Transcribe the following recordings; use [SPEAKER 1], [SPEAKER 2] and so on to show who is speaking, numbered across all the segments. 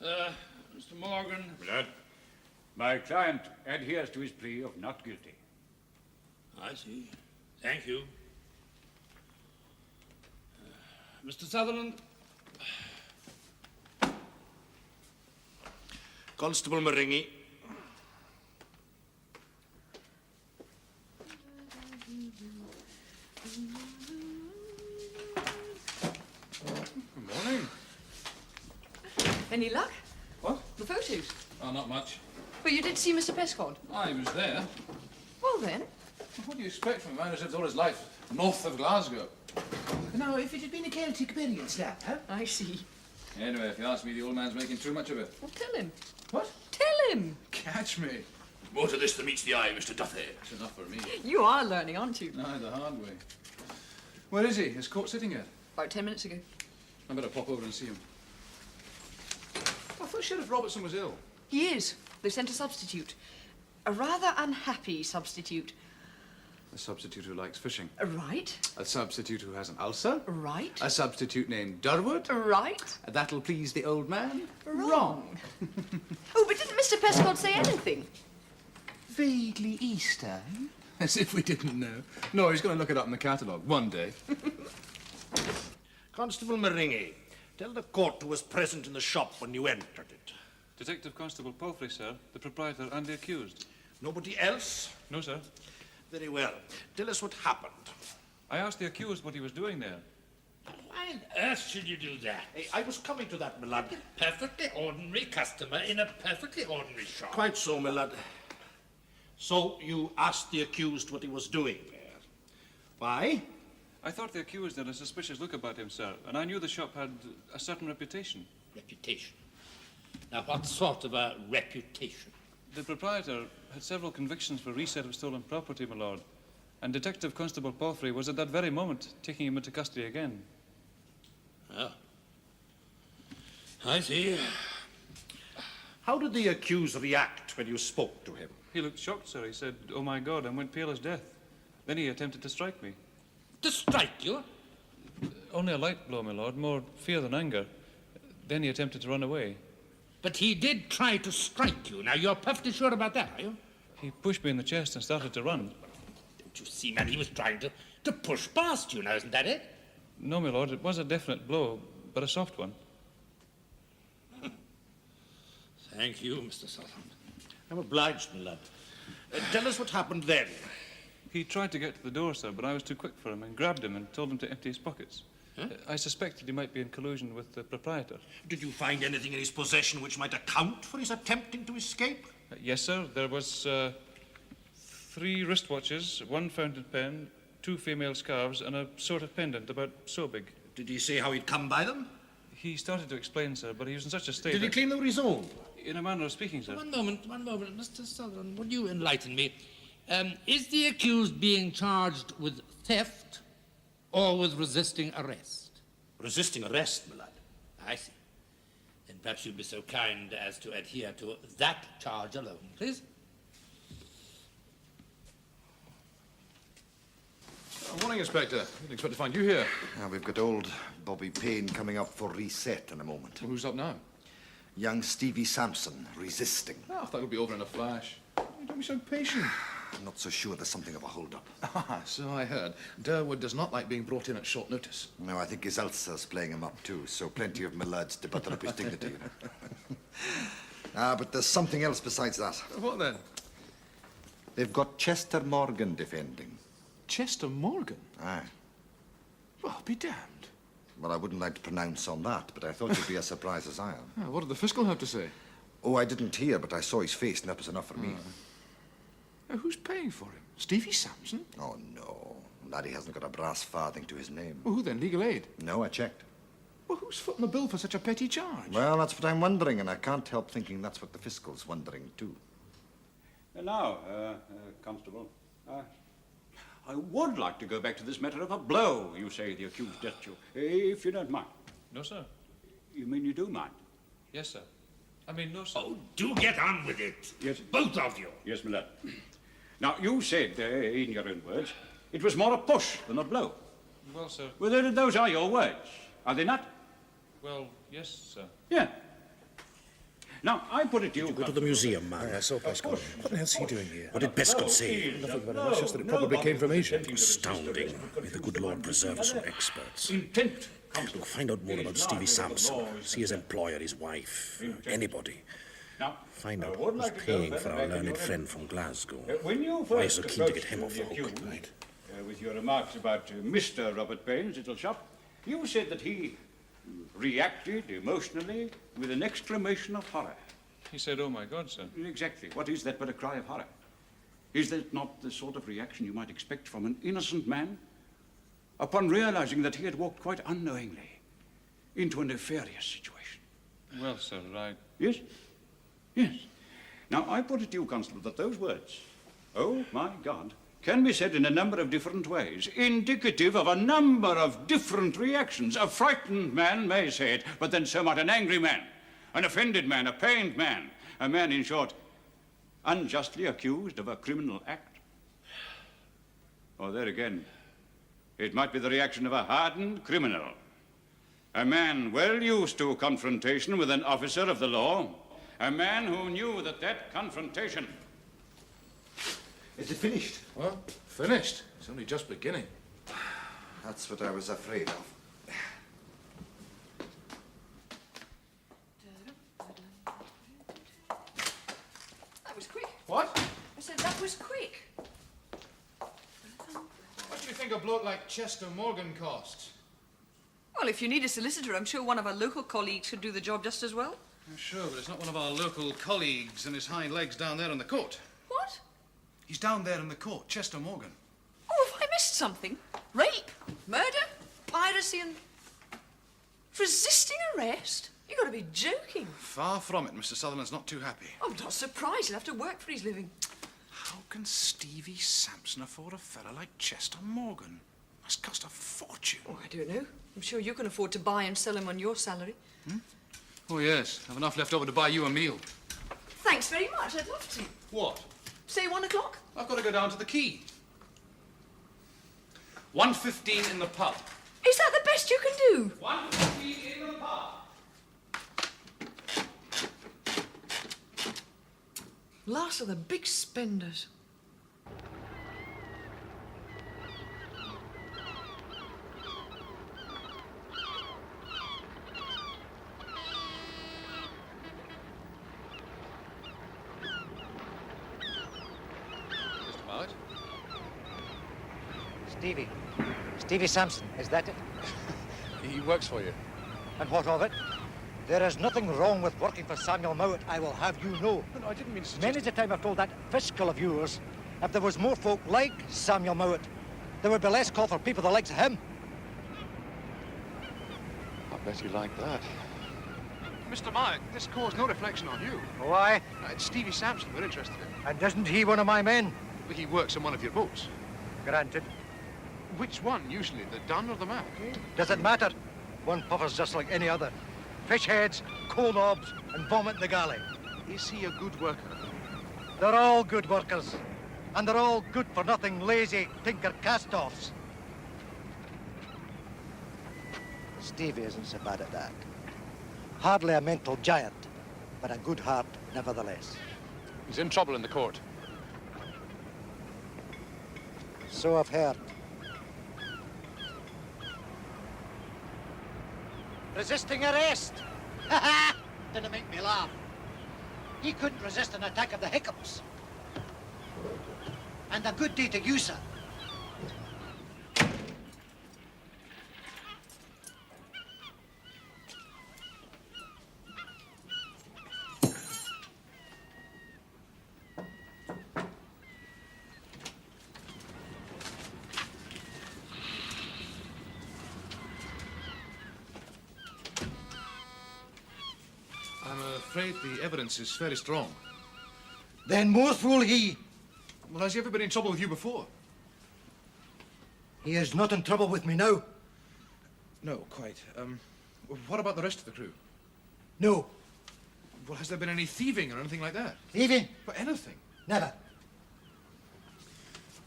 [SPEAKER 1] Mr. Morgan.
[SPEAKER 2] Lad, my client adheres to his plea of not guilty.
[SPEAKER 1] I see. Thank you. Mr. Sutherland.
[SPEAKER 3] Constable Maringi.
[SPEAKER 4] Good morning.
[SPEAKER 5] Any luck?
[SPEAKER 4] What?
[SPEAKER 5] The photos?
[SPEAKER 4] Oh, not much.
[SPEAKER 5] But you did see Mr. Pescod?
[SPEAKER 4] I was there.
[SPEAKER 5] Well then.
[SPEAKER 4] What do you expect from a man who's lived all his life north of Glasgow?
[SPEAKER 6] Now, if it had been a Celtic experience, lad, huh?
[SPEAKER 5] I see.
[SPEAKER 4] Anyway, if you ask me, the old man's making too much of it.
[SPEAKER 5] Well, tell him.
[SPEAKER 4] What?
[SPEAKER 5] Tell him.
[SPEAKER 4] Catch me.
[SPEAKER 1] More to this than meets the eye, Mr. Duffy.
[SPEAKER 4] That's enough for me.
[SPEAKER 5] You are learning, aren't you?
[SPEAKER 4] Aye, the hard way. Where is he? Is court sitting yet?
[SPEAKER 5] About 10 minutes ago.
[SPEAKER 4] I better pop over and see him. I thought Sheriff Robertson was ill.
[SPEAKER 5] He is. They sent a substitute. A rather unhappy substitute.
[SPEAKER 4] A substitute who likes fishing.
[SPEAKER 5] Right.
[SPEAKER 4] A substitute who has an ulcer.
[SPEAKER 5] Right.
[SPEAKER 4] A substitute named Durwood.
[SPEAKER 5] Right.
[SPEAKER 4] That'll please the old man.
[SPEAKER 5] Wrong. Oh, but didn't Mr. Pescod say anything?
[SPEAKER 6] Vaguely Easter.
[SPEAKER 4] As if we didn't know. No, he's going to look it up in the catalogue one day.
[SPEAKER 3] Constable Maringi, tell the court who was present in the shop when you entered it.
[SPEAKER 7] Detective Constable Palfrey, sir, the proprietor and the accused.
[SPEAKER 3] Nobody else?
[SPEAKER 7] No, sir.
[SPEAKER 3] Very well. Tell us what happened.
[SPEAKER 7] I asked the accused what he was doing there.
[SPEAKER 1] Why on earth should you do that?
[SPEAKER 3] Hey, I was coming to that, my lad.
[SPEAKER 1] Perfectly ordinary customer in a perfectly ordinary shop.
[SPEAKER 3] Quite so, my lad. So you asked the accused what he was doing there. Why?
[SPEAKER 7] I thought the accused had a suspicious look about him, sir, and I knew the shop had a certain reputation.
[SPEAKER 1] Reputation. Now, what sort of a reputation?
[SPEAKER 7] The proprietor had several convictions for resale of stolen property, my lord, and Detective Constable Palfrey was at that very moment taking him into custody again.
[SPEAKER 1] Oh. I see.
[SPEAKER 3] How did the accused react when you spoke to him?
[SPEAKER 7] He looked shocked, sir. He said, "Oh, my God," and went pale as death. Then he attempted to strike me.
[SPEAKER 1] To strike you?
[SPEAKER 7] Only a light blow, my lord, more fear than anger. Then he attempted to run away.
[SPEAKER 1] But he did try to strike you. Now, you're perfectly sure about that, are you?
[SPEAKER 7] He pushed me in the chest and started to run.
[SPEAKER 1] Don't you see, man, he was trying to push past you now, isn't that it?
[SPEAKER 7] No, my lord, it was a definite blow, but a soft one.
[SPEAKER 1] Thank you, Mr. Sutherland.
[SPEAKER 3] I'm obliged, my lad. Tell us what happened then.
[SPEAKER 7] He tried to get to the door, sir, but I was too quick for him and grabbed him and told him to empty his pockets.
[SPEAKER 1] Huh?
[SPEAKER 7] I suspected he might be in collusion with the proprietor.
[SPEAKER 3] Did you find anything in his possession which might account for his attempting to escape?
[SPEAKER 7] Yes, sir. There was 3 wristwatches, 1 fountain pen, 2 female scarves, and a sort of pendant about so big.
[SPEAKER 3] Did he say how he'd come by them?
[SPEAKER 7] He started to explain, sir, but he was in such a state.
[SPEAKER 3] Did he claim they were his own?
[SPEAKER 7] In a manner of speaking, sir.
[SPEAKER 1] One moment, Mr. Sutherland, would you enlighten me? Is the accused being charged with theft or with resisting arrest?
[SPEAKER 3] Resisting arrest, my lad.
[SPEAKER 1] I see. Then perhaps you'll be so kind as to adhere to that charge alone, please.
[SPEAKER 4] Morning, Inspector. Didn't expect to find you here.
[SPEAKER 8] We've got old Bobby Payne coming up for reset in a moment.
[SPEAKER 4] Well, who's up now?
[SPEAKER 8] Young Stevie Sampson, resisting.
[SPEAKER 4] Oh, I thought it would be over in a flash. You don't be so patient.
[SPEAKER 8] I'm not so sure there's something of a hold-up.
[SPEAKER 4] Ah, so I heard. Durwood does not like being brought in at short notice.
[SPEAKER 8] No, I think his ulcer's playing him up too, so plenty of my lads to butter up his dignity. But there's something else besides that.
[SPEAKER 4] What then?
[SPEAKER 8] They've got Chester Morgan defending.
[SPEAKER 4] Chester Morgan?
[SPEAKER 8] Aye.
[SPEAKER 4] Well, I'll be damned.
[SPEAKER 8] Well, I wouldn't like to pronounce on that, but I thought you'd be as surprised as I am.
[SPEAKER 4] What did the Fiscal have to say?
[SPEAKER 8] Oh, I didn't hear, but I saw his face, and that was enough for me.
[SPEAKER 4] Now, who's paying for him? Stevie Sampson?
[SPEAKER 8] Oh, no. Laddie hasn't got a brass farthing to his name.
[SPEAKER 4] Well, who then? Legal aid?
[SPEAKER 8] No, I checked.
[SPEAKER 4] Well, who's footing the bill for such a petty charge?
[SPEAKER 8] Well, that's what I'm wondering, and I can't help thinking that's what the Fiscal's wondering, too.
[SPEAKER 2] Now, Constable, I would like to go back to this matter of a blow you say the accused dealt you, if you don't mind.
[SPEAKER 7] No, sir.
[SPEAKER 2] You mean you do mind?
[SPEAKER 7] Yes, sir. I mean, no, sir.
[SPEAKER 1] Oh, do get on with it.
[SPEAKER 2] Yes.
[SPEAKER 1] Both of you.
[SPEAKER 2] Yes, my lad. Now, you said, in your own words, it was more a push than a blow.
[SPEAKER 7] Well, sir.
[SPEAKER 2] Well, those are your words, are they not?
[SPEAKER 7] Well, yes, sir.
[SPEAKER 2] Yeah. Now, I put it to you...
[SPEAKER 9] Go to the museum, man.
[SPEAKER 4] I saw Fiscal. What the hell's he doing here?
[SPEAKER 9] What did Fiscal say?
[SPEAKER 4] Nothing very much, just that it probably came from Asia.
[SPEAKER 9] Astounding. May the good Lord preserve us from experts.
[SPEAKER 2] Intent.
[SPEAKER 9] Look, find out more about Stevie Sampson. See his employer, his wife, anybody.
[SPEAKER 2] Now,
[SPEAKER 9] Find out who's paying for our learned friend from Glasgow.
[SPEAKER 2] when you
[SPEAKER 9] Why
[SPEAKER 2] first
[SPEAKER 9] so keen to get
[SPEAKER 2] approached
[SPEAKER 9] him off the hook?
[SPEAKER 2] accused,
[SPEAKER 9] Right.
[SPEAKER 2] with your remarks about Mr. Robert Payne's little shop, you said that he reacted emotionally with an exclamation of horror.
[SPEAKER 7] He said, "Oh my God, sir."
[SPEAKER 2] Exactly. What is that but a cry of horror? Is that not the sort of reaction you might expect from an innocent man upon realizing that he had walked quite unknowingly into a nefarious situation?
[SPEAKER 7] Well, sir,
[SPEAKER 2] Yes? Yes. Now, I put it to you, Constable, that those words, "Oh, my God," can be said in a number of different ways, indicative of a number of different reactions. A frightened man may say it, but then so might an angry man, an offended man, a pained man, a man, in short, unjustly accused of a criminal act. Or there again, it might be the reaction of a hardened criminal, a man well used to confrontation with an officer of the law, a man who knew that that confrontation...
[SPEAKER 8] Is it finished?
[SPEAKER 4] Well, finished. It's only just beginning.
[SPEAKER 8] That's what I was afraid of.
[SPEAKER 5] That was quick.
[SPEAKER 4] What?
[SPEAKER 5] I said that was quick.
[SPEAKER 4] What do you think a bloke like Chester Morgan costs?
[SPEAKER 5] Well, if you need a solicitor, I'm sure one of our local colleagues could do the job just as well.
[SPEAKER 4] Sure, but it's not one of our local colleagues and his hind legs down there in the court.
[SPEAKER 5] What?
[SPEAKER 4] He's down there in the court, Chester Morgan.
[SPEAKER 5] Oh, have I missed something? Rape, murder, piracy and... resisting arrest? You've got to be joking.
[SPEAKER 4] Far from it. Mr. Sutherland's not too happy.
[SPEAKER 5] I'm not surprised. He'll have to work for his living.
[SPEAKER 4] How can Stevie Sampson afford a fella like Chester Morgan? Must cost a fortune.
[SPEAKER 5] Oh, I don't know. I'm sure you can afford to buy and sell him on your salary.
[SPEAKER 4] Oh, yes. Have enough left over to buy you a meal.
[SPEAKER 5] Thanks very much. I'd love to.
[SPEAKER 4] What?
[SPEAKER 5] Say 1 o'clock?
[SPEAKER 4] I've got to go down to the quay. 1:15 in the pub.
[SPEAKER 5] Is that the best you can do?
[SPEAKER 4] 1:15 in the pub.
[SPEAKER 5] Last of the big spenders.
[SPEAKER 4] Mr. Marlett?
[SPEAKER 10] Stevie Sampson, is that it?
[SPEAKER 4] He works for you.
[SPEAKER 10] And what of it? There is nothing wrong with working for Samuel Mowat, I will have you know.
[SPEAKER 4] No, I didn't mean to suggest...
[SPEAKER 10] Many's the time I've told that Fiscal of yours, if there was more folk like Samuel Mowat, there would be less call for people the likes of him.
[SPEAKER 4] I bet you like that. Mr. Marlett, this calls no reflection on you.
[SPEAKER 10] Why?
[SPEAKER 4] It's Stevie Sampson we're interested in.
[SPEAKER 10] And isn't he one of my men?
[SPEAKER 4] He works on one of your boats.
[SPEAKER 10] Granted.
[SPEAKER 4] Which one, usually? The Dun or the Mac?
[SPEAKER 10] Does it matter? One puffer's just like any other. Fish heads, coal knobs, and vomit in the galley.
[SPEAKER 4] Is he a good worker?
[SPEAKER 10] They're all good workers. And they're all good-for-nothing, lazy, tinker cast-offs. Stevie isn't so bad at that. Hardly a mental giant, but a good heart nevertheless.
[SPEAKER 4] He's in trouble in the court.
[SPEAKER 10] So I've heard. Resisting arrest! Ha ha! Didn't make me laugh. He couldn't resist an attack of the hiccups. And a good day to you, sir.
[SPEAKER 4] I'm afraid the evidence is fairly strong.
[SPEAKER 10] Then more fool he.
[SPEAKER 4] Well, has he ever been in trouble with you before?
[SPEAKER 10] He is not in trouble with me now.
[SPEAKER 4] No, quite. What about the rest of the crew?
[SPEAKER 10] No.
[SPEAKER 4] Well, has there been any thieving or anything like that?
[SPEAKER 10] Thieving?
[SPEAKER 4] But anything?
[SPEAKER 10] Never.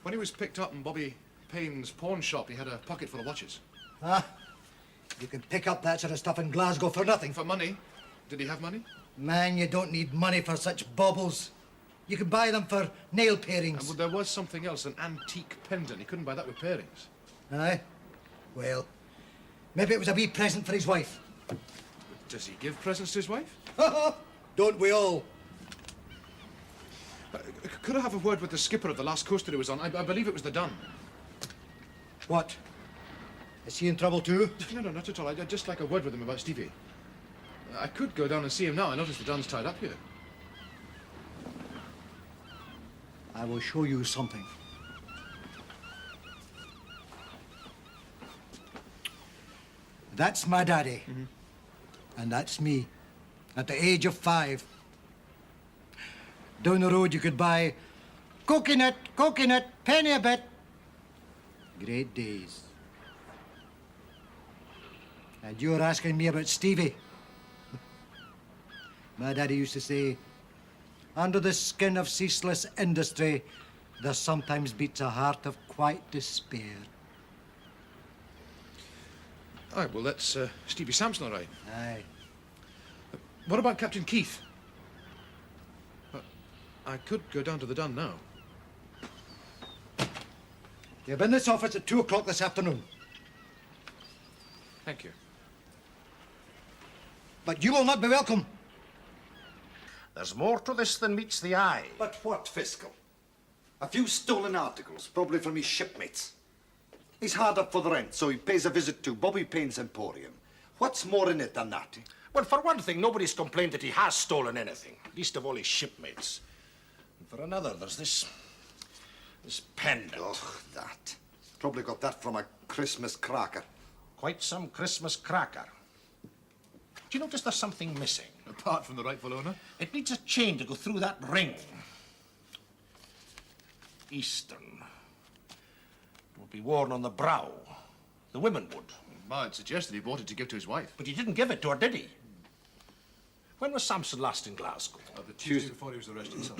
[SPEAKER 4] When he was picked up in Bobby Payne's pawn shop, he had a pocket full of watches.
[SPEAKER 10] Ah, you can pick up that sort of stuff in Glasgow for nothing.
[SPEAKER 4] For money? Did he have money?
[SPEAKER 10] Man, you don't need money for such baubles. You can buy them for nail parings.
[SPEAKER 4] And there was something else, an antique pendant. He couldn't buy that with parings.
[SPEAKER 10] Aye? Well, maybe it was a wee present for his wife.
[SPEAKER 4] Does he give presents to his wife?
[SPEAKER 10] Don't we all?
[SPEAKER 4] Could I have a word with the skipper of the last coaster he was on? I believe it was the Dun.
[SPEAKER 10] What? Is he in trouble too?
[SPEAKER 4] No, not at all. I'd just like a word with him about Stevie. I could go down and see him now. I notice the Dun's tied up here.
[SPEAKER 10] I will show you something. That's my daddy. And that's me, at the age of 5. Down the road you could buy coconut, penny a bit. Great days. And you're asking me about Stevie. My daddy used to say, under the skin of ceaseless industry, there sometimes beats a heart of quiet despair.
[SPEAKER 4] Aye, well, that's Stevie Sampson, all right.
[SPEAKER 10] Aye.
[SPEAKER 4] What about Captain Keith? I could go down to the Dun now.
[SPEAKER 10] You'll be in this office at 2 o'clock this afternoon.
[SPEAKER 4] Thank you.
[SPEAKER 10] But you will not be welcome.
[SPEAKER 3] There's more to this than meets the eye.
[SPEAKER 8] But what, Fiscal? A few stolen articles, probably from his shipmates. He's hard up for the rent, so he pays a visit to Bobby Payne's Emporium. What's more in it than that?
[SPEAKER 3] Well, for one thing, nobody's complained that he has stolen anything, least of all his shipmates. And for another, there's this pendant.
[SPEAKER 8] Oh, that. Probably got that from a Christmas cracker.
[SPEAKER 3] Quite some Christmas cracker. Do you notice there's something missing?
[SPEAKER 4] Apart from the rightful owner?
[SPEAKER 3] It needs a chain to go through that ring. Eastern. It would be worn on the brow. The women would.
[SPEAKER 4] Ma had suggested he bought it to give to his wife.
[SPEAKER 3] But he didn't give it to her, did he? When was Sampson last in Glasgow?
[SPEAKER 4] The Tuesday before he was arrested, sir.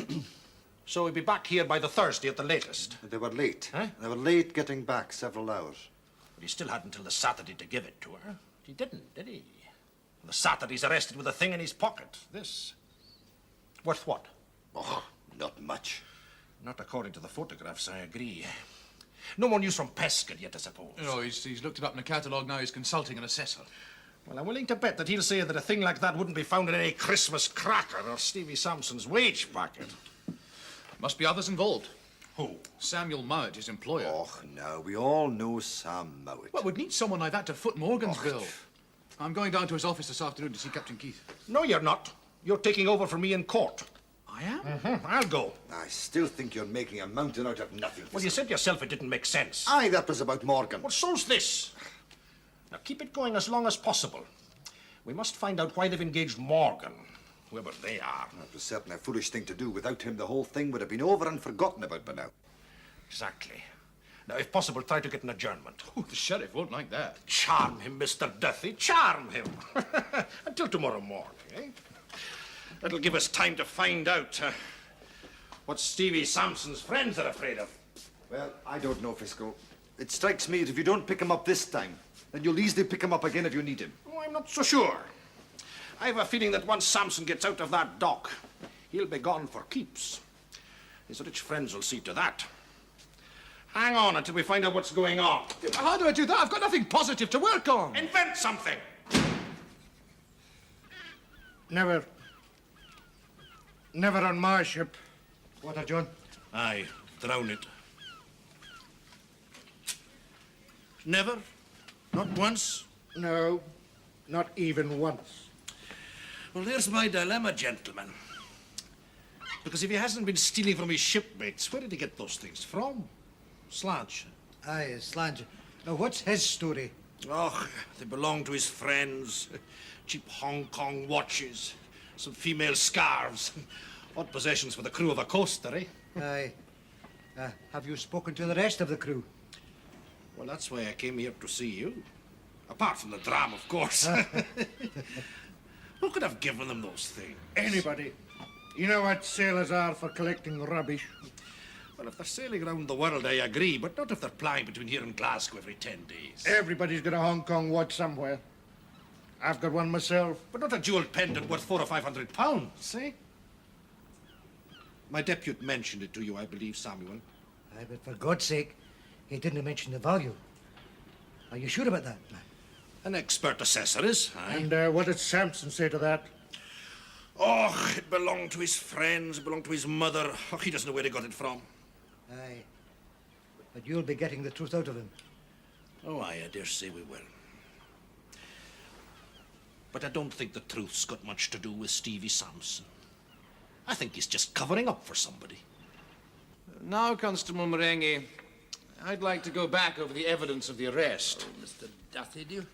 [SPEAKER 3] So he'll be back here by the Thursday at the latest.
[SPEAKER 8] They were late.
[SPEAKER 3] Huh?
[SPEAKER 8] They were late getting back several hours.
[SPEAKER 3] But he still had until the Saturday to give it to her. He didn't, did he? On the Saturday, he's arrested with a thing in his pocket. This. Worth what?
[SPEAKER 8] Oh, not much.
[SPEAKER 3] Not according to the photographs, I agree. No more news from Pesca yet, I suppose.
[SPEAKER 4] No, he's looked it up in a catalogue now. He's consulting an assessor.
[SPEAKER 3] Well, I'm willing to bet that he'll say that a thing like that wouldn't be found in any Christmas cracker or Stevie Sampson's wage packet.
[SPEAKER 4] Must be others involved.
[SPEAKER 3] Who?
[SPEAKER 4] Samuel Mowat, his employer.
[SPEAKER 8] Oh, no, we all know Sam Mowat.
[SPEAKER 4] Well, we'd need someone like that to foot Morgan's bill. I'm going down to his office this afternoon to see Captain Keith.
[SPEAKER 3] No, you're not. You're taking over for me in court.
[SPEAKER 4] I am?
[SPEAKER 3] I'll go.
[SPEAKER 8] I still think you're making a mountain out of nothing.
[SPEAKER 3] Well, you said yourself it didn't make sense.
[SPEAKER 8] Aye, that was about Morgan.
[SPEAKER 3] Well, so's this. Now, keep it going as long as possible. We must find out why they've engaged Morgan, whoever they are.
[SPEAKER 8] That was certainly a foolish thing to do. Without him, the whole thing would have been over and forgotten about by now.
[SPEAKER 3] Exactly. Now, if possible, try to get an adjournment.
[SPEAKER 4] Oh, the sheriff won't like that.
[SPEAKER 3] Charm him, Mr. Duthie. Charm him. Until tomorrow morning, eh? That'll give us time to find out what Stevie Sampson's friends are afraid of.
[SPEAKER 8] Well, I don't know, Fiscal. It strikes me that if you don't pick him up this time, then you'll easily pick him up again if you need him.
[SPEAKER 3] Oh, I'm not so sure. I have a feeling that once Sampson gets out of that dock, he'll be gone for keeps. His rich friends will see to that. Hang on until we find out what's going on.
[SPEAKER 4] How do I do that? I've got nothing positive to work on.
[SPEAKER 3] Invent something.
[SPEAKER 6] Never on my ship.
[SPEAKER 10] What, John?
[SPEAKER 3] Aye, drown it. Never? Not once?
[SPEAKER 6] No, not even once.
[SPEAKER 3] Well, there's my dilemma, gentlemen. Because if he hasn't been stealing from his shipmates, where did he get those things from? Slange.
[SPEAKER 10] Aye, Slange. Now, what's his story?
[SPEAKER 3] Oh, they belong to his friends. Cheap Hong Kong watches, some female scarves. Odd possessions for the crew of a coaster, eh?
[SPEAKER 10] Aye. Have you spoken to the rest of the crew?
[SPEAKER 3] Well, that's why I came here to see you. Apart from the dram, of course. Who could have given them those things?
[SPEAKER 6] Anybody. You know what sailors are for collecting rubbish.
[SPEAKER 3] Well, if they're sailing around the world, I agree, but not if they're plying between here and Glasgow every 10 days.
[SPEAKER 6] Everybody's got a Hong Kong watch somewhere. I've got one myself.
[SPEAKER 3] But not a jewelled pendant worth £400 or £500, see? My deputy mentioned it to you, I believe, Samuel.
[SPEAKER 10] Aye, but for God's sake, he didn't mention the value. Are you sure about that, man?
[SPEAKER 3] An expert assessor is, aye.
[SPEAKER 6] And what did Sampson say to that?
[SPEAKER 3] Oh, it belonged to his friends, it belonged to his mother. Oh, he doesn't know where he got it from.
[SPEAKER 10] Aye. But you'll be getting the truth out of him.
[SPEAKER 3] Oh, aye, I dare say we will. But I don't think the truth's got much to do with Stevie Sampson. I think he's just covering up for somebody.
[SPEAKER 11] Now, Constable Marengi, I'd like to go back over the evidence of the arrest.
[SPEAKER 1] Oh, Mr. Duthie, do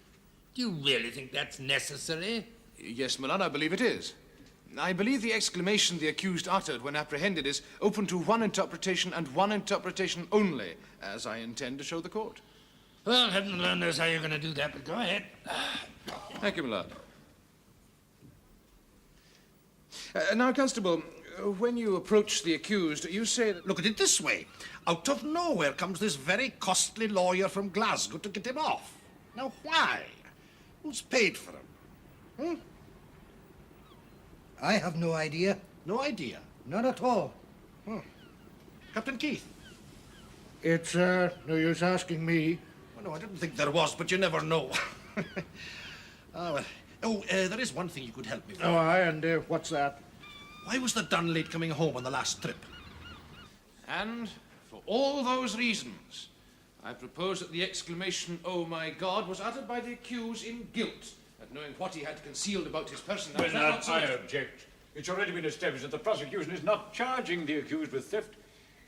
[SPEAKER 1] you really think that's necessary?
[SPEAKER 11] Yes, my lord, I believe it is. I believe the exclamation the accused uttered when apprehended is open to one interpretation and one interpretation only, as I intend to show the court.
[SPEAKER 1] Well, heaven alone knows how you're going to do that, but go ahead.
[SPEAKER 11] Thank you, my lord. Now, Constable, when you approach the accused, you say that...
[SPEAKER 3] Look at it this way. Out of nowhere comes this very costly lawyer from Glasgow to get him off. Now, why? Who's paid for him? Hmm?
[SPEAKER 10] I have no idea.
[SPEAKER 3] No idea?
[SPEAKER 10] None at all.
[SPEAKER 3] Captain Keith?
[SPEAKER 6] It's no use asking me.
[SPEAKER 3] Well, no, I didn't think there was, but you never know. There is one thing you could help me with.
[SPEAKER 6] Oh, aye, and what's that?
[SPEAKER 3] Why was the Dun late coming home on the last trip?
[SPEAKER 11] And for all those reasons, I propose that the exclamation, "Oh my God," was uttered by the accused in guilt at knowing what he had concealed about his person. Now, is that not so?
[SPEAKER 2] I object. It's already been established that the prosecution is not charging the accused with theft.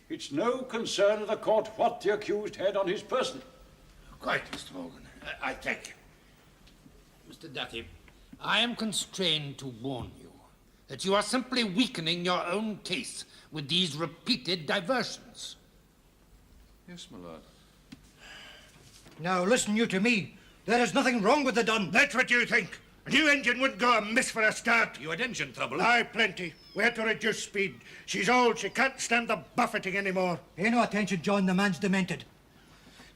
[SPEAKER 2] It's no concern of the court what the accused had on his person.
[SPEAKER 1] Quite, Mr. Morgan. I thank you. Mr. Duthie, I am constrained to warn you that you are simply weakening your own case with these repeated diversions.
[SPEAKER 11] Yes, my lord.
[SPEAKER 10] Now, listen you to me. There is nothing wrong with the Dun.
[SPEAKER 6] That's what you think. A new engine wouldn't go amiss for a start.
[SPEAKER 3] You had engine trouble?
[SPEAKER 6] Aye, plenty. We had to reduce speed. She's old. She can't stand the buffeting anymore.
[SPEAKER 10] Pay no attention, John. The man's demented.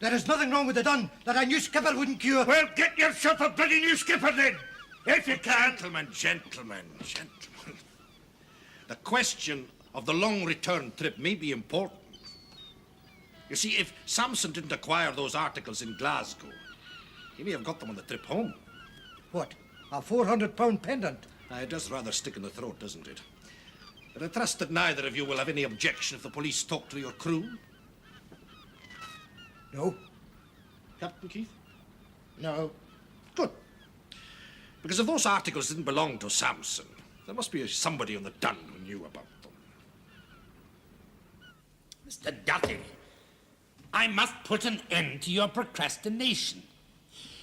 [SPEAKER 10] There is nothing wrong with the Dun that a new skipper wouldn't cure.
[SPEAKER 6] Well, get yourself a bloody new skipper then. If you can.
[SPEAKER 3] Gentlemen. The question of the long return trip may be important. You see, if Sampson didn't acquire those articles in Glasgow, he may have got them on the trip home.
[SPEAKER 10] What? A £400 pendant?
[SPEAKER 3] It does rather stick in the throat, doesn't it? But I trust that neither of you will have any objection if the police talk to your crew.
[SPEAKER 10] No.
[SPEAKER 3] Captain Keith?
[SPEAKER 6] No.
[SPEAKER 3] Good. Because if those articles didn't belong to Sampson, there must be somebody on the Dun who knew about them.
[SPEAKER 1] Mr. Duthie, I must put an end to your procrastination.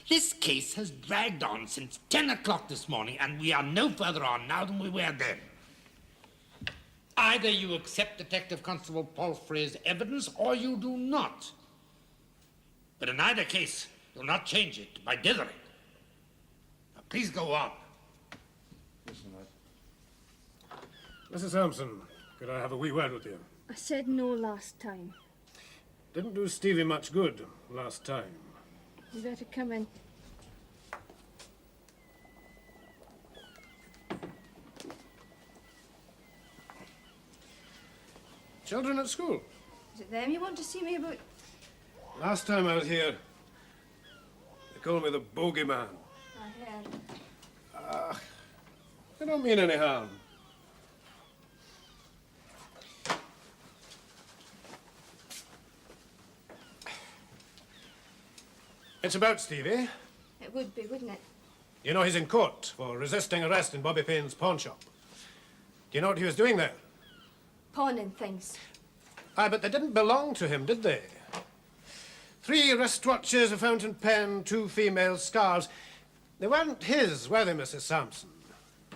[SPEAKER 1] This case has dragged on since 10 o'clock this morning, and we are no further on now than we were then. Either you accept Detective Constable Palfrey's evidence, or you do not. But in either case, you'll not change it by dithering. Now, please go on.
[SPEAKER 12] Mrs. Sampson, could I have a wee word with you?
[SPEAKER 13] I said no last time.
[SPEAKER 12] Didn't do Stevie much good last time.
[SPEAKER 13] You better come in.
[SPEAKER 12] Children at school?
[SPEAKER 13] Is it them you want to see me about?
[SPEAKER 12] Last time I was here, they called me the bogeyman.
[SPEAKER 13] I heard.
[SPEAKER 12] They don't mean any harm. It's about Stevie.
[SPEAKER 13] It would be, wouldn't it?
[SPEAKER 12] You know he's in court for resisting arrest in Bobby Payne's pawn shop. Do you know what he was doing there?
[SPEAKER 13] Pawning things.
[SPEAKER 12] Aye, but they didn't belong to him, did they? 3 wristwatches, a fountain pen, 2 female scarves. They weren't his, were they, Mrs. Sampson?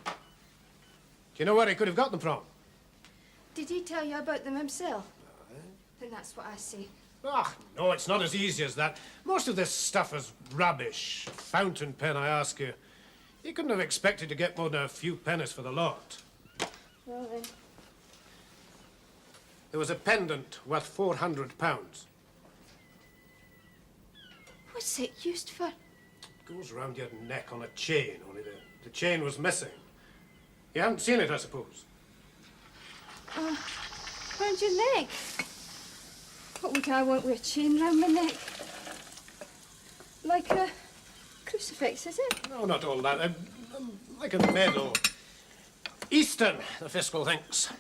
[SPEAKER 12] Do you know where he could have got them from?
[SPEAKER 13] Did he tell you about them himself? Then that's what I see.
[SPEAKER 12] Ah, no, it's not as easy as that. Most of this stuff is rubbish. A fountain pen, I ask you. He couldn't have expected to get more than a few pennies for the lot.
[SPEAKER 13] Well then.
[SPEAKER 12] There was a pendant worth £400.
[SPEAKER 13] What's it used for?
[SPEAKER 12] goes round your neck on a chain, only the chain was missing. You haven't seen it, I suppose?
[SPEAKER 13] Round your neck? What would I want with a chain round my neck? Like a crucifix, is it?
[SPEAKER 12] No, not all that. Like a medal. Eastern, the Fiscal thinks.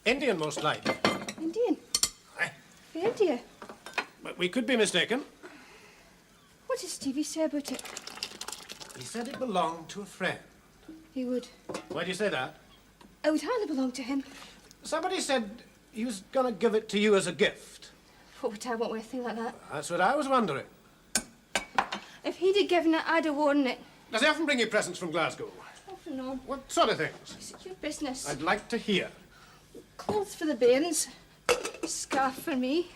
[SPEAKER 12] Indian, most likely.
[SPEAKER 13] Indian?
[SPEAKER 12] Aye.
[SPEAKER 13] For India?
[SPEAKER 12] But we could be mistaken.
[SPEAKER 13] What did Stevie say about it?
[SPEAKER 12] He said it belonged to a friend.
[SPEAKER 13] He would.
[SPEAKER 12] Why do you say that?
[SPEAKER 13] It would hardly belong to him.
[SPEAKER 12] Somebody said he was going to give it to you as a gift.
[SPEAKER 13] What would I want with a thing like that?
[SPEAKER 12] That's what I was wondering.
[SPEAKER 13] If he'd have given it, I'd have worn it.
[SPEAKER 12] Does he often bring you presents from Glasgow?
[SPEAKER 13] Often on.
[SPEAKER 12] What sort of things?
[SPEAKER 13] Is it your business?
[SPEAKER 12] I'd like to hear.
[SPEAKER 13] Clothes for the bairns. Scarf for me.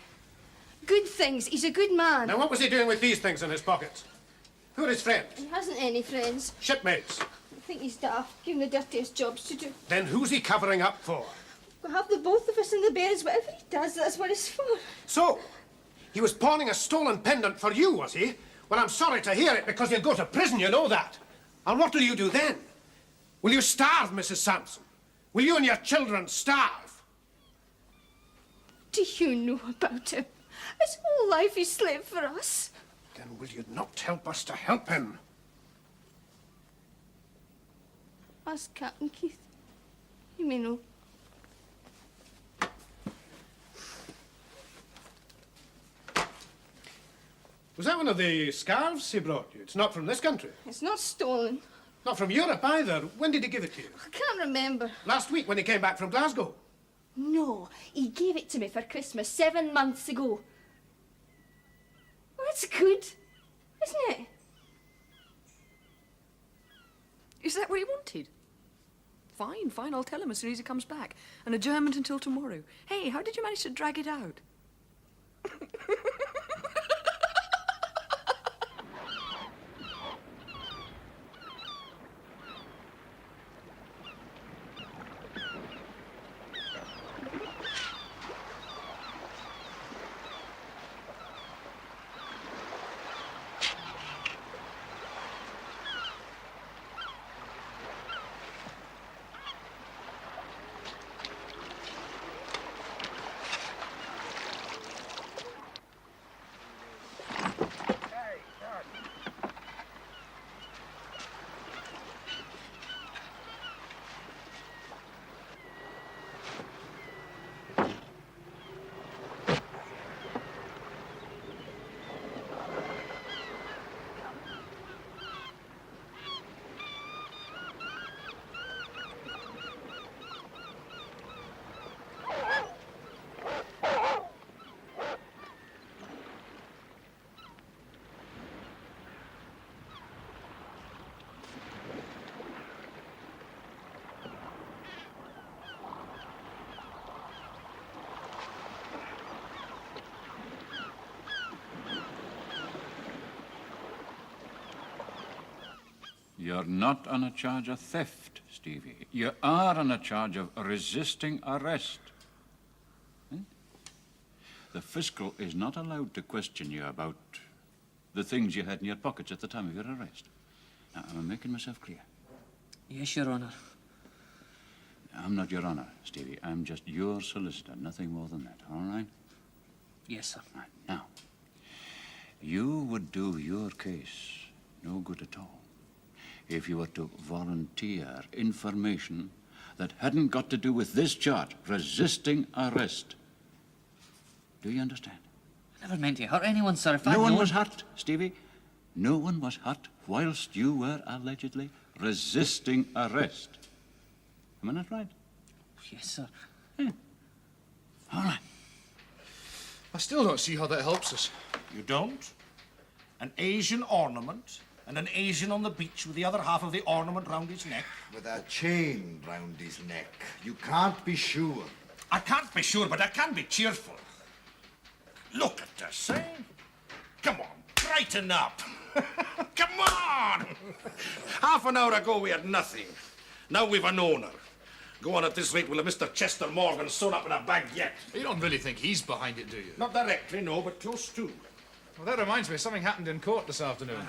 [SPEAKER 13] Good things. He's a good man.
[SPEAKER 12] Now, what was he doing with these things in his pockets? Who are his friends?
[SPEAKER 13] He hasn't any friends.
[SPEAKER 12] Shipmates.
[SPEAKER 13] I think he's daft. Give him the dirtiest jobs to do.
[SPEAKER 12] Then who's he covering up for?
[SPEAKER 13] We'll have the both of us in the bairns. Whatever he does, that's what it's for.
[SPEAKER 12] So, he was pawning a stolen pendant for you, was he? Well, I'm sorry to hear it, because you'll go to prison, you know that. And what will you do then? Will you starve, Mrs. Sampson? Will you and your children starve?
[SPEAKER 13] Do you know about him? His whole life he slaved for us.
[SPEAKER 12] Then will you not help us to help him?
[SPEAKER 13] Ask Captain Keith. He may know.
[SPEAKER 12] Was that one of the scarves he brought you? It's not from this country.
[SPEAKER 13] It's not stolen.
[SPEAKER 12] Not from Europe either. When did he give it to you?
[SPEAKER 13] I can't remember.
[SPEAKER 12] Last week when he came back from Glasgow.
[SPEAKER 13] No, he gave it to me for Christmas 7 months ago. Well, that's good, isn't it?
[SPEAKER 5] Is that what he wanted? Fine, fine, I'll tell him as soon as he comes back. And adjournment until tomorrow. Hey, how did you manage to drag it out?
[SPEAKER 2] You're not on a charge of theft, Stevie. You are on a charge of resisting arrest. The Fiscal is not allowed to question you about the things you had in your pockets at the time of your arrest. Now, am I making myself clear?
[SPEAKER 14] Yes, Your Honour.
[SPEAKER 2] I'm not Your Honour, Stevie. I'm just your solicitor, nothing more than that, all right?
[SPEAKER 14] Yes, sir.
[SPEAKER 2] Right. Now, you would do your case no good at all if you were to volunteer information that hadn't got to do with this charge, resisting arrest. Do you understand?
[SPEAKER 14] I never meant to hurt anyone, sir. If
[SPEAKER 2] No one was hurt, Stevie. No one was hurt whilst you were allegedly resisting arrest. Am I not right?
[SPEAKER 14] Yes, sir.
[SPEAKER 2] Yeah. All right.
[SPEAKER 4] I still don't see how that helps us.
[SPEAKER 3] You don't? An Asian ornament and an Asian on the beach with the other half of the ornament round his neck.
[SPEAKER 8] With a chain round his neck. You can't be sure.
[SPEAKER 3] I can't be sure, but I can be cheerful. Look at us, eh? Come on, brighten up. Come on! Half an hour ago we had nothing. Now we've an owner. Go on at this rate, we'll have Mr. Chester Morgan sewn up in a bag yet.
[SPEAKER 11] You don't really think he's behind it, do you?
[SPEAKER 3] Not directly, no, but close to.
[SPEAKER 11] Well, that reminds me, something happened in court this afternoon.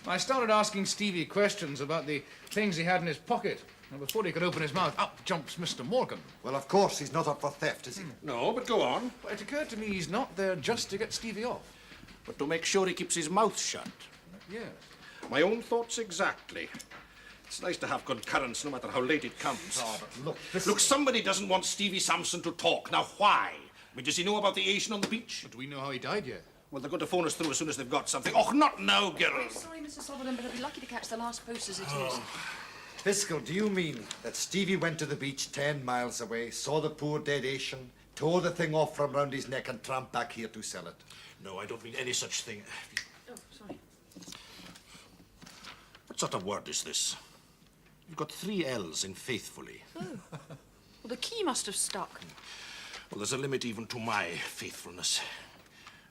[SPEAKER 11] I started asking Stevie questions about the things he had in his pocket. And before he could open his mouth, up jumps Mr. Morgan.
[SPEAKER 8] Well, of course, he's not up for theft, is he?
[SPEAKER 3] No, but go on.
[SPEAKER 11] Well, it occurred to me he's not there just to get Stevie off.
[SPEAKER 3] But to make sure he keeps his mouth shut.
[SPEAKER 11] Yes.
[SPEAKER 3] My own thoughts exactly. It's nice to have concurrence no matter how late it comes.
[SPEAKER 8] Oh, but look,
[SPEAKER 3] Look, somebody doesn't want Stevie Sampson to talk. Now, why? I mean, does he know about the Asian on the beach?
[SPEAKER 11] But do we know how he died yet?
[SPEAKER 3] Well, they're going to phone us through as soon as they've got something. Oh, not now, Gareth.
[SPEAKER 5] Sorry, Mr. Sutherland, but I'll be lucky to catch the last post as it is.
[SPEAKER 8] Fiscal, do you mean that Stevie went to the beach 10 miles away, saw the poor dead Asian, tore the thing off from round his neck and tramped back here to sell it?
[SPEAKER 3] No, I don't mean any such thing.
[SPEAKER 5] Oh, sorry.
[SPEAKER 3] What sort of word is this? You've got 3 L's in faithfully.
[SPEAKER 5] Oh. Well, the key must have stuck.
[SPEAKER 3] Well, there's a limit even to my faithfulness.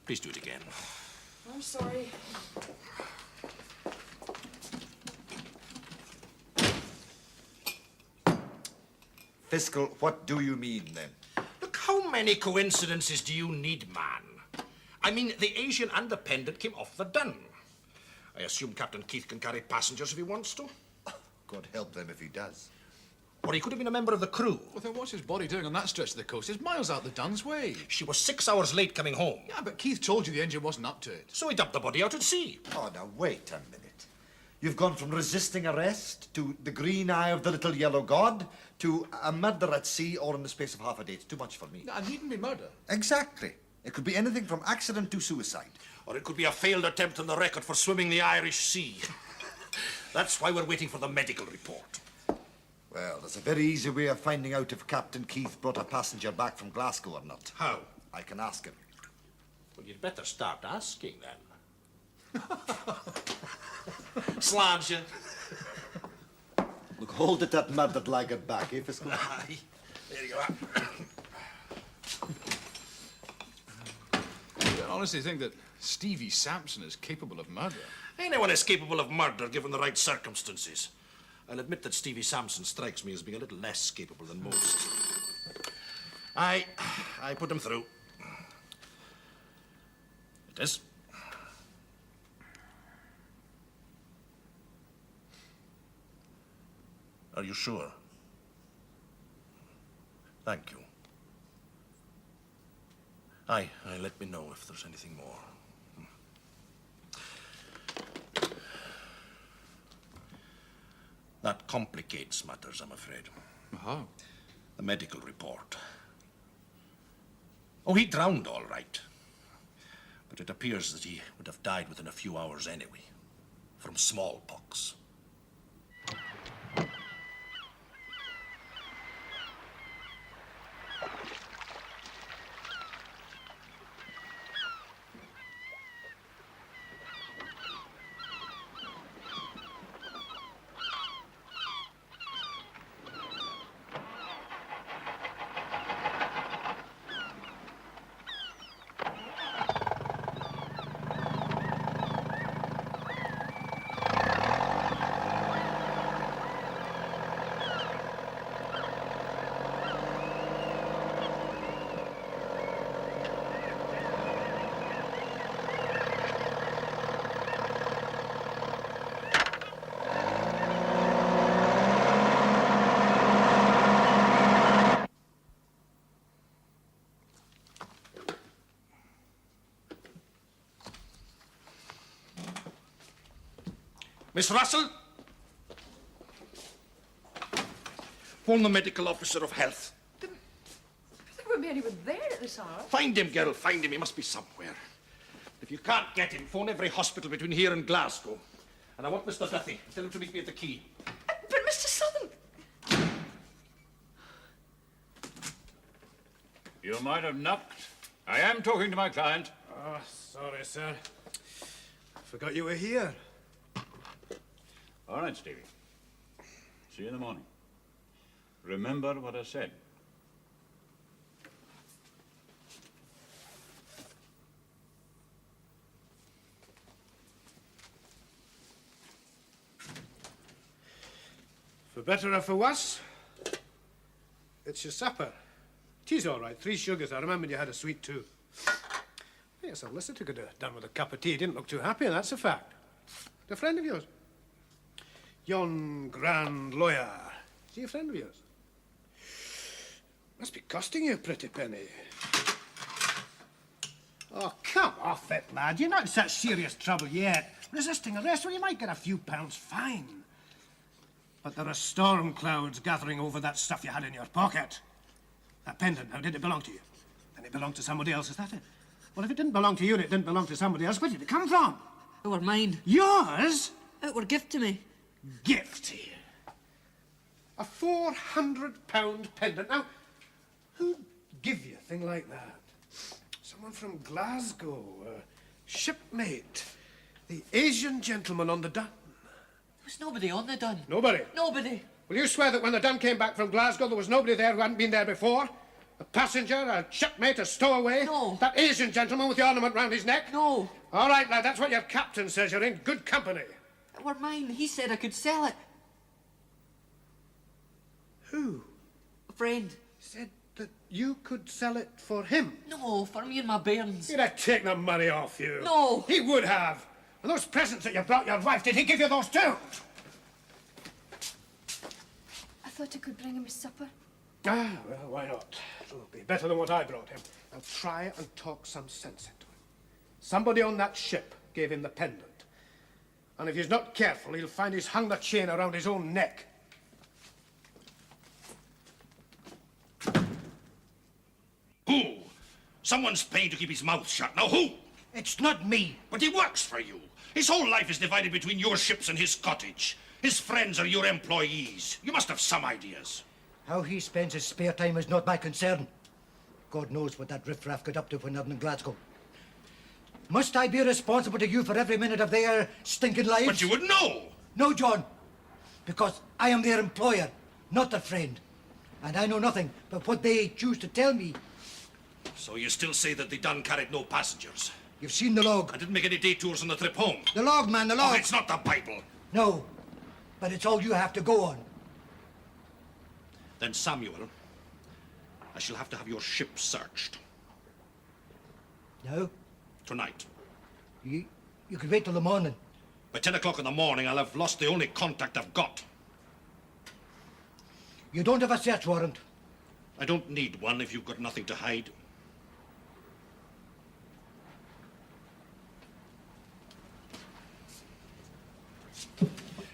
[SPEAKER 3] Please do it again.
[SPEAKER 5] I'm sorry.
[SPEAKER 8] Fiscal, what do you mean, then?
[SPEAKER 3] Look, how many coincidences do you need, man? I mean, the Asian and the pendant came off the dun. I assume Captain Keith can carry passengers if he wants to.
[SPEAKER 8] God help them if he does.
[SPEAKER 3] Or he could have been a member of the crew.
[SPEAKER 11] Well, then what's his body doing on that stretch of the coast? It's miles out the Dun's way.
[SPEAKER 3] She was 6 hours late coming home.
[SPEAKER 11] Yeah, but Keith told you the engine wasn't up to it.
[SPEAKER 3] So he dumped the body out at sea.
[SPEAKER 8] Oh, now, wait a minute. You've gone from resisting arrest to the green eye of the little yellow god to a murder at sea all in the space of half a day. It's too much for me.
[SPEAKER 11] No, it needn't be murder.
[SPEAKER 8] Exactly. It could be anything from accident to suicide.
[SPEAKER 3] Or it could be a failed attempt on the record for swimming the Irish Sea. That's why we're waiting for the medical report.
[SPEAKER 8] Well, there's a very easy way of finding out if Captain Keith brought a passenger back from Glasgow or not.
[SPEAKER 3] How?
[SPEAKER 8] I can ask him.
[SPEAKER 3] Well, you'd better start asking then. Slams you.
[SPEAKER 8] Look, hold it that murdered laggard back, eh, Fiscal?
[SPEAKER 3] Aye. There you are.
[SPEAKER 11] I honestly think that Stevie Sampson is capable of murder.
[SPEAKER 3] Anyone is capable of murder given the right circumstances. I'll admit that Stevie Sampson strikes me as being a little less capable than most. I put him through. It is. Are you sure? Thank you. Aye, let me know if there's anything more. That complicates matters, I'm afraid.
[SPEAKER 11] How?
[SPEAKER 3] The medical report. Oh, he drowned all right. But it appears that he would have died within a few hours anyway, from smallpox. Miss Russell? Phone the medical officer of health.
[SPEAKER 5] I think we'll be anywhere there at this hour.
[SPEAKER 3] Find him, girl, find him. He must be somewhere. If you can't get him, phone every hospital between here and Glasgow. And I want Mr. Duthie. Tell him to meet me at the quay.
[SPEAKER 5] But Mr. Sutherland...
[SPEAKER 2] You might have knocked. I am talking to my client.
[SPEAKER 12] Oh, sorry, sir. Forgot you were here.
[SPEAKER 2] All right, Stevie. See you in the morning. Remember what I said.
[SPEAKER 12] For better or for worse, it's your supper. Tea's all right. 3 sugars. I remember you had a sweet tooth. A solicitor could have done with a cup of tea. He didn't look too happy, and that's a fact. A friend of yours? Yon grand lawyer. Is he a friend of yours? Must be costing you a pretty penny. Oh, come off it, lad. You're not in such serious trouble yet. Resisting arrest, well, you might get a few pounds fine. But there are storm clouds gathering over that stuff you had in your pocket. That pendant, now, did it belong to you? Then it belonged to somebody else, is that it? Well, if it didn't belong to you and it didn't belong to somebody else, where did it come from?
[SPEAKER 14] It were mine.
[SPEAKER 12] Yours?
[SPEAKER 14] It were gift to me.
[SPEAKER 12] Gift to you? A £400 pendant. Now, who'd give you a thing like that? Someone from Glasgow, a shipmate, the Asian gentleman on the Dun.
[SPEAKER 14] There was nobody on the Dun.
[SPEAKER 12] Nobody?
[SPEAKER 14] Nobody.
[SPEAKER 12] Will you swear that when the Dun came back from Glasgow, there was nobody there who hadn't been there before? A passenger, a shipmate, a stowaway?
[SPEAKER 14] No.
[SPEAKER 12] That Asian gentleman with the ornament round his neck?
[SPEAKER 14] No.
[SPEAKER 12] All right, lad, that's what your captain says. You're in good company.
[SPEAKER 14] It were mine. He said I could sell it.
[SPEAKER 12] Who?
[SPEAKER 14] A friend.
[SPEAKER 12] Said that you could sell it for him?
[SPEAKER 14] No, for me and my bairns.
[SPEAKER 12] He'd have taken the money off you.
[SPEAKER 14] No.
[SPEAKER 12] He would have. And those presents that you brought your wife, did he give you those too?
[SPEAKER 13] I thought I could bring him his supper.
[SPEAKER 12] Ah, well, why not? It'll be better than what I brought him. Now try and talk some sense into him. Somebody on that ship gave him the pendant. And if he's not careful, he'll find he's hung the chain around his own neck.
[SPEAKER 3] Who? Someone's paid to keep his mouth shut. Now who?
[SPEAKER 8] It's not me.
[SPEAKER 3] But he works for you. His whole life is divided between your ships and his cottage. His friends are your employees. You must have some ideas.
[SPEAKER 10] How he spends his spare time is not my concern. God knows what that riffraff got up to when they're in Glasgow. Must I be responsible to you for every minute of their stinking lives?
[SPEAKER 3] But you would know.
[SPEAKER 10] No, John. Because I am their employer, not their friend. And I know nothing but what they choose to tell me.
[SPEAKER 3] So you still say that the Dun carried no passengers?
[SPEAKER 10] You've seen the log.
[SPEAKER 3] I didn't make any detours on the trip home.
[SPEAKER 10] The log, man, the log.
[SPEAKER 3] Oh, it's not the Bible.
[SPEAKER 10] No, but it's all you have to go on.
[SPEAKER 3] Then, Samuel, I shall have to have your ship searched.
[SPEAKER 10] No?
[SPEAKER 3] Tonight.
[SPEAKER 10] You could wait till the morning.
[SPEAKER 3] By 10 o'clock in the morning, I'll have lost the only contact I've got.
[SPEAKER 10] You don't have a search warrant.
[SPEAKER 3] I don't need one if you've got nothing to hide.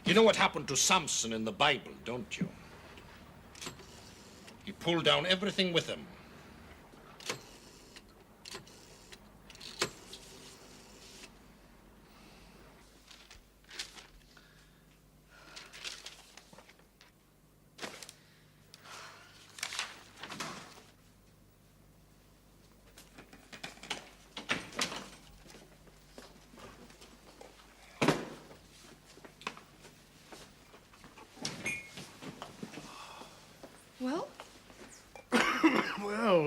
[SPEAKER 3] You know what happened to Samson in the Bible, don't you? He pulled down everything with him.
[SPEAKER 13] Well?
[SPEAKER 12] Well,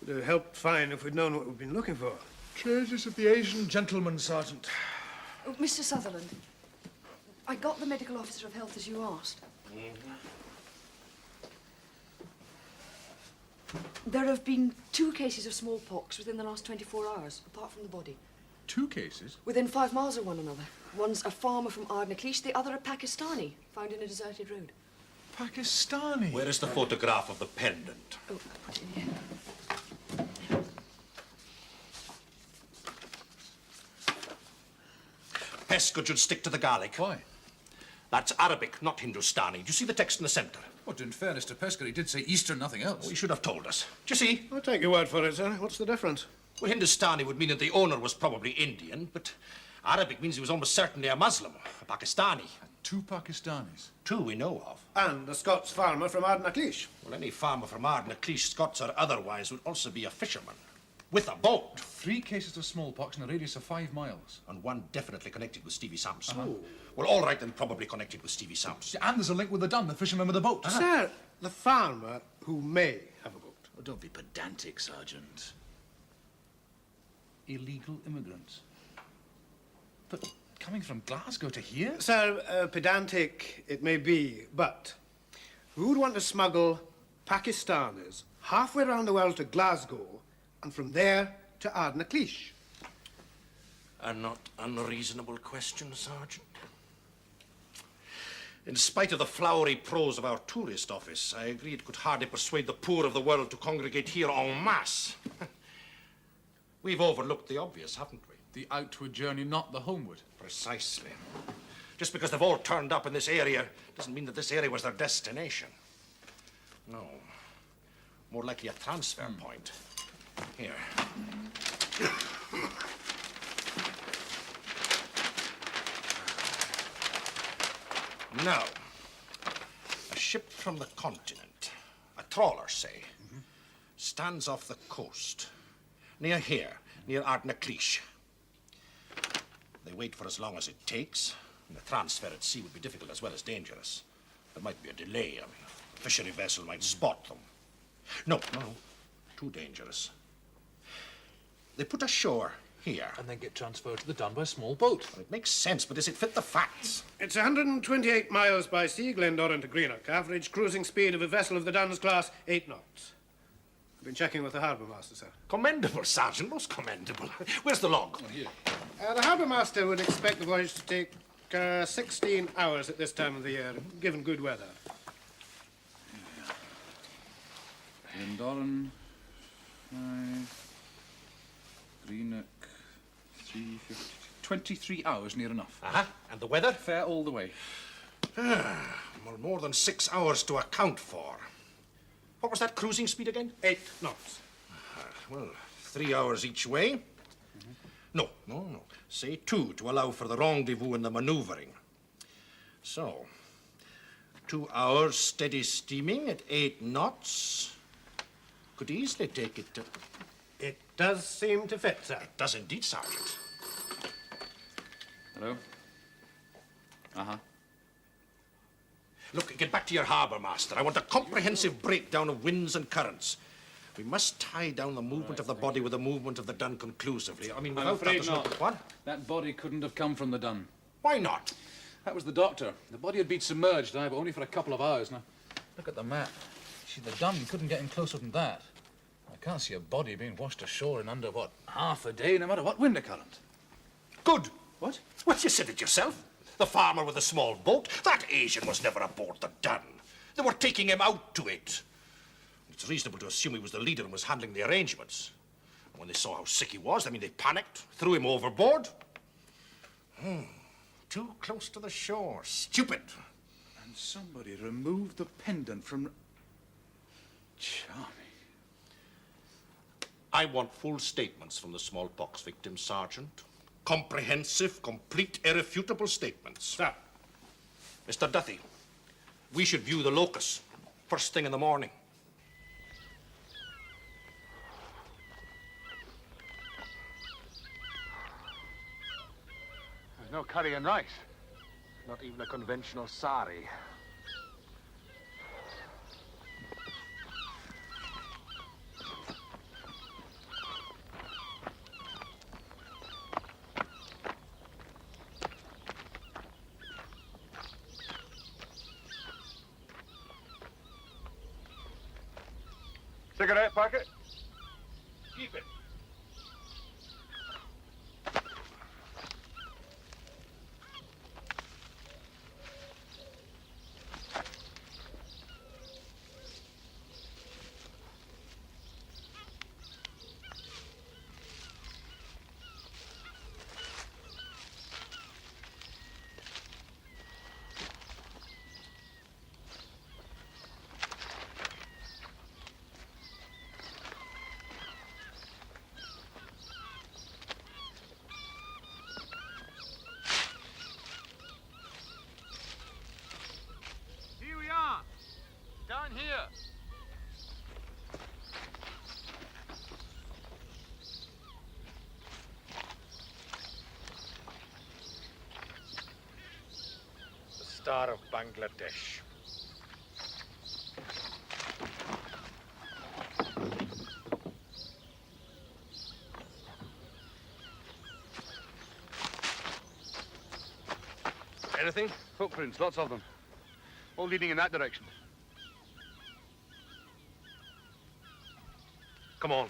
[SPEAKER 12] would have helped fine if we'd known what we've been looking for.
[SPEAKER 4] Traces of the Asian gentleman, Sergeant.
[SPEAKER 5] Oh, Mr. Sutherland, I got the medical officer of health as you asked. There have been 2 cases of smallpox within the last 24 hours, apart from the body.
[SPEAKER 4] 2 cases?
[SPEAKER 5] Within 5 miles of one another. One's a farmer from Ardnacleash, the other a Pakistani, found in a deserted road.
[SPEAKER 4] Pakistani?
[SPEAKER 3] Where is the photograph of the pendant?
[SPEAKER 5] Oh, I'll put it in here.
[SPEAKER 3] Pesca should stick to the Gaelic.
[SPEAKER 4] Why?
[SPEAKER 3] That's Arabic, not Hindustani. Do you see the text in the centre?
[SPEAKER 4] Well, in fairness to Pesca, he did say Eastern, nothing else.
[SPEAKER 3] Oh, he should have told us. Do you see?
[SPEAKER 12] I'll take your word for it, sir. What's the difference?
[SPEAKER 3] Well, Hindustani would mean that the owner was probably Indian, but Arabic means he was almost certainly a Muslim, a Pakistani.
[SPEAKER 4] 2 Pakistanis?
[SPEAKER 3] 2 we know of.
[SPEAKER 12] And a Scots farmer from Ardnacleash.
[SPEAKER 3] Well, any farmer from Ardnacleash, Scots or otherwise, would also be a fisherman. With a boat.
[SPEAKER 4] 3 cases of smallpox in a radius of 5 miles.
[SPEAKER 3] And 1 definitely connected with Stevie Sampson. Well, all right, then probably connected with Stevie Sampson.
[SPEAKER 4] And there's a link with the Dun, the fisherman with the boat.
[SPEAKER 12] Sir, the farmer who may have a boat.
[SPEAKER 4] Oh, don't be pedantic, Sergeant. Illegal immigrants. But coming from Glasgow to here?
[SPEAKER 12] Sir, pedantic it may be, but who would want to smuggle Pakistanis halfway around the world to Glasgow and from there to Ardnacleash.
[SPEAKER 3] A not unreasonable question, Sergeant. In spite of the flowery prose of our tourist office, I agree it could hardly persuade the poor of the world to congregate here en masse. We've overlooked the obvious, haven't we?
[SPEAKER 11] The outward journey, not the homeward.
[SPEAKER 3] Precisely. Just because they've all turned up in this area doesn't mean that this area was their destination. No. More likely a transfer point. Here. Now, a ship from the continent, a trawler, say, stands off the coast, near here, near Ardnacleash. They wait for as long as it takes, and the transfer at sea would be difficult as well as dangerous. There might be a delay. I mean, a fishery vessel might spot them. No, too dangerous. They put ashore here.
[SPEAKER 11] And then get transferred to the Dun by a small boat.
[SPEAKER 3] Well, it makes sense, but does it fit the facts?
[SPEAKER 12] It's 128 miles by sea, Glendoran to Greenock. Average cruising speed of a vessel of the Duns class, 8 knots. I've been checking with the harbour master, sir.
[SPEAKER 3] Commendable, Sergeant, most commendable. Where's the log?
[SPEAKER 11] Oh, here.
[SPEAKER 12] The harbour master would expect the voyage to take 16 hours at this time of the year, given good weather.
[SPEAKER 7] Glendoran, 5, Greenock, 3:50. 23 hours, near enough.
[SPEAKER 3] And the weather?
[SPEAKER 7] Fair all the way.
[SPEAKER 3] Well, more than 6 hours to account for. What was that cruising speed again?
[SPEAKER 12] 8 knots.
[SPEAKER 3] Well, 3 hours each way. No. Say 2 to allow for the rendezvous and the manoeuvring. So, 2 hours steady steaming at 8 knots. Could easily take it to...
[SPEAKER 12] It does seem to fit, sir.
[SPEAKER 3] It does indeed, Sergeant.
[SPEAKER 7] Hello?
[SPEAKER 3] Look, get back to your harbour master. I want a comprehensive breakdown of winds and currents. We must tie down the movement of the body with the movement of the Dun conclusively. I mean,
[SPEAKER 7] I'm
[SPEAKER 3] without
[SPEAKER 7] afraid
[SPEAKER 3] that,
[SPEAKER 7] not.
[SPEAKER 3] there's no... What?
[SPEAKER 7] That body couldn't have come from the Dun.
[SPEAKER 3] Why not?
[SPEAKER 7] That was the doctor. The body had been submerged, but only for a couple of hours. Now, look at the map. See, the Dun couldn't get in closer than that. I can't see a body being washed ashore in under, what, half a day, no matter what wind or current.
[SPEAKER 3] Good.
[SPEAKER 7] What?
[SPEAKER 3] Well, you said it yourself. The farmer with the small boat. That Asian was never aboard the Dun. They were taking him out to it. It's reasonable to assume he was the leader and was handling the arrangements. And when they saw how sick he was, they panicked, threw him overboard. Too close to the shore. Stupid.
[SPEAKER 7] And somebody removed the pendant from... Charming.
[SPEAKER 3] I want full statements from the smallpox victim, Sergeant. Comprehensive, complete, irrefutable statements.
[SPEAKER 12] Sir.
[SPEAKER 3] Mr. Duthie, we should view the locus first thing in the morning.
[SPEAKER 11] There's no curry and rice. Not even a conventional sari.
[SPEAKER 15] Cigarette packet?
[SPEAKER 3] Keep it.
[SPEAKER 15] Down here.
[SPEAKER 6] The Star of Bangladesh.
[SPEAKER 15] Anything? Footprints, lots of them. All leading in that direction. Come on.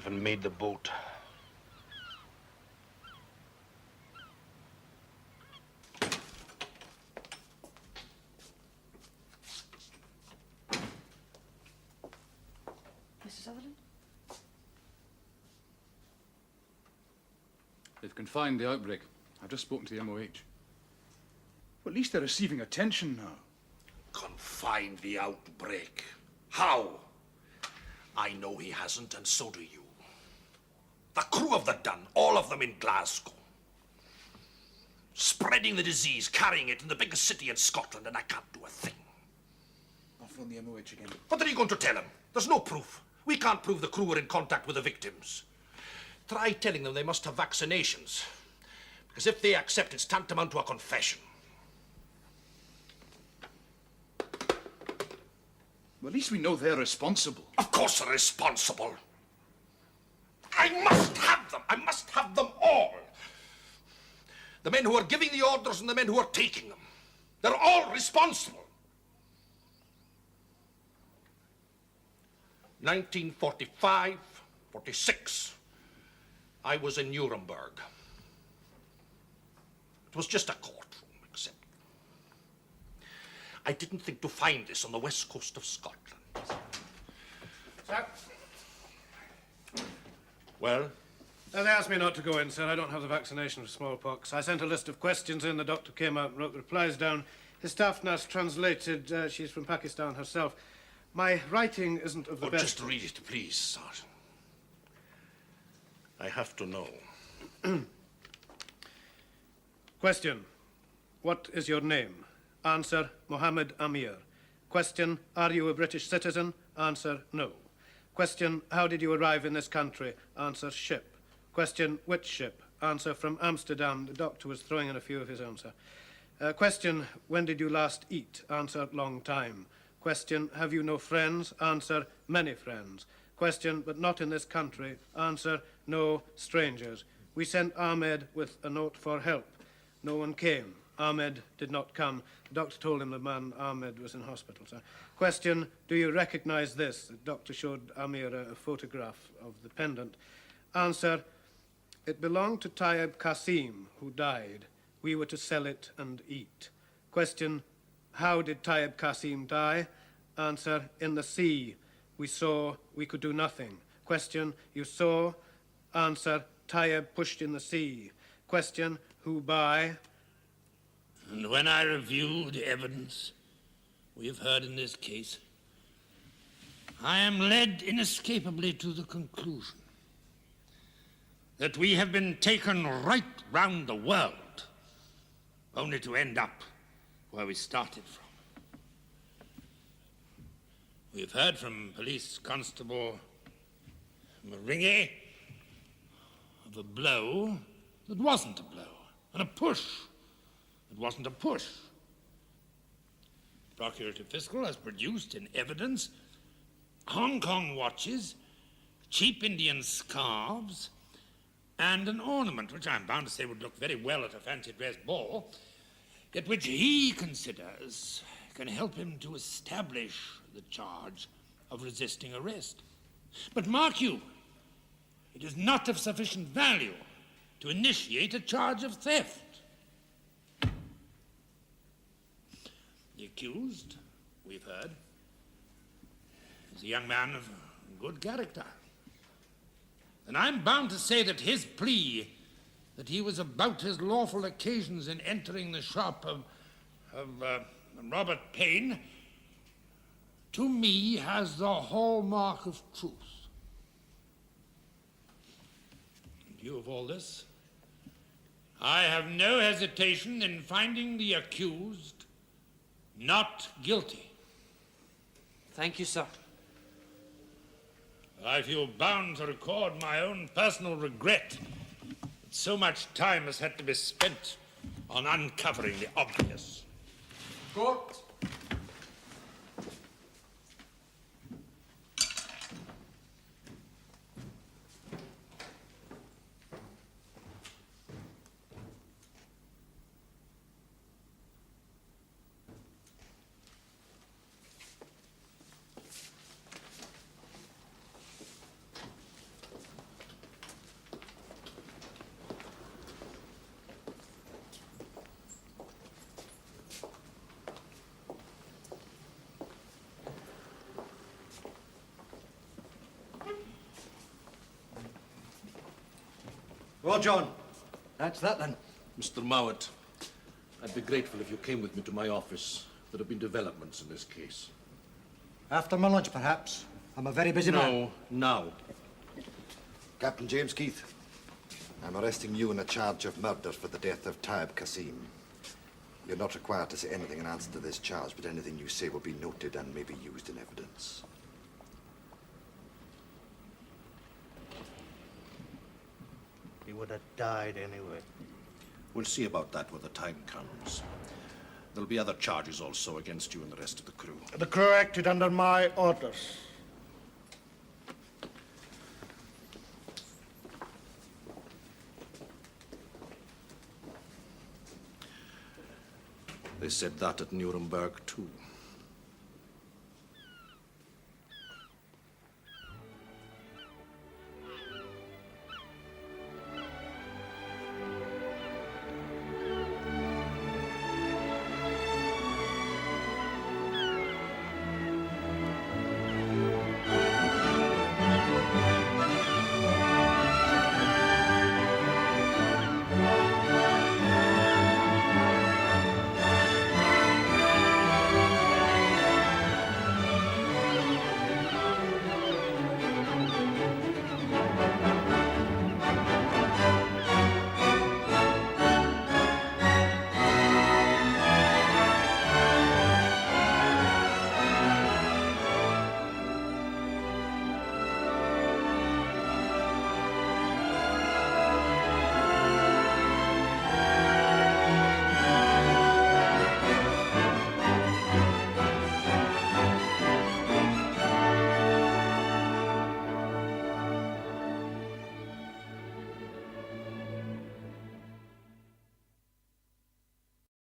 [SPEAKER 3] even made the boat.
[SPEAKER 5] Mr. Sutherland?
[SPEAKER 7] They've confined the outbreak. I've just spoken to the MOH. Well, at least they're receiving attention now.
[SPEAKER 3] Confined the outbreak. How? I know he hasn't, and so do you. The crew of the Dun, all of them in Glasgow. Spreading the disease, carrying it in the biggest city in Scotland, and I can't do a thing.
[SPEAKER 7] I'll phone the MOH again.
[SPEAKER 3] What are you going to tell him? There's no proof. We can't prove the crew were in contact with the victims. Try telling them they must have vaccinations. Because if they accept, it's tantamount to a confession.
[SPEAKER 7] Well, at least we know they're responsible.
[SPEAKER 3] Of course they're responsible. I must have them. I must have them all. The men who are giving the orders and the men who are taking them. They're all responsible. 1945, 46. I was in Nuremberg. It was just a courtroom, except I didn't think to find this on the west coast of Scotland.
[SPEAKER 12] Sir?
[SPEAKER 3] Well?
[SPEAKER 12] They asked me not to go in, sir. I don't have the vaccination for smallpox. I sent a list of questions in. The doctor came out and wrote the replies down. His staff nurse translated. She's from Pakistan herself. My writing isn't of the best.
[SPEAKER 3] Just read it, please, Sergeant. I have to know.
[SPEAKER 12] Question. What is your name? Answer, Mohammed Amir. Question, are you a British citizen? Answer, no. Question, how did you arrive in this country? Answer, ship. Question, which ship? Answer, from Amsterdam. The doctor was throwing in a few of his own, sir. Question, when did you last eat? Answer, long time. Question, have you no friends? Answer, many friends. Question, but not in this country. Answer, no, strangers. We sent Ahmed with a note for help. No one came. Ahmed did not come. The doctor told him the man Ahmed was in hospital, sir. Question, do you recognize this? The doctor showed Amir a photograph of the pendant. Answer, it belonged to Tayyib Qasim, who died. We were to sell it and eat. Question, how did Tayyib Qasim die? Answer, in the sea. We saw, we could do nothing. Question, you saw? Answer, Tayyib pushed in the sea. Question, who by?
[SPEAKER 1] And when I review the evidence we have heard in this case, I am led inescapably to the conclusion that we have been taken right round the world, only to end up where we started from. We have heard from Police Constable Maringi of a blow that wasn't a blow, and a push that wasn't a push. Procurator Fiscal has produced in evidence Hong Kong watches, cheap Indian scarves, and an ornament, which I'm bound to say would look very well at a fancy dress ball, yet which he considers can help him to establish the charge of resisting arrest. But mark you, it is not of sufficient value to initiate a charge of theft. The accused, we've heard, is a young man of good character. And I'm bound to say that his plea that he was about his lawful occasions in entering the shop of Robert Payne, to me, has the hallmark of truth. In view of all this, I have no hesitation in finding the accused not guilty.
[SPEAKER 14] Thank you, sir.
[SPEAKER 1] I feel bound to record my own personal regret that so much time has had to be spent on uncovering the obvious.
[SPEAKER 14] Court.
[SPEAKER 8] Go, John. That's that, then.
[SPEAKER 3] Mr. Mowat, I'd be grateful if you came with me to my office. There have been developments in this case.
[SPEAKER 10] After my lunch, perhaps. I'm a very busy man.
[SPEAKER 3] No, now.
[SPEAKER 8] Captain James Keith, I'm arresting you on a charge of murder for the death of Taib Kasim. You're not required to say anything in answer to this charge, but anything you say will be noted and may be used in evidence.
[SPEAKER 6] He would have died anyway.
[SPEAKER 3] We'll see about that when the time comes. There'll be other charges also against you and the rest of the crew.
[SPEAKER 6] The crew acted under my orders.
[SPEAKER 3] They said that at Nuremberg, too.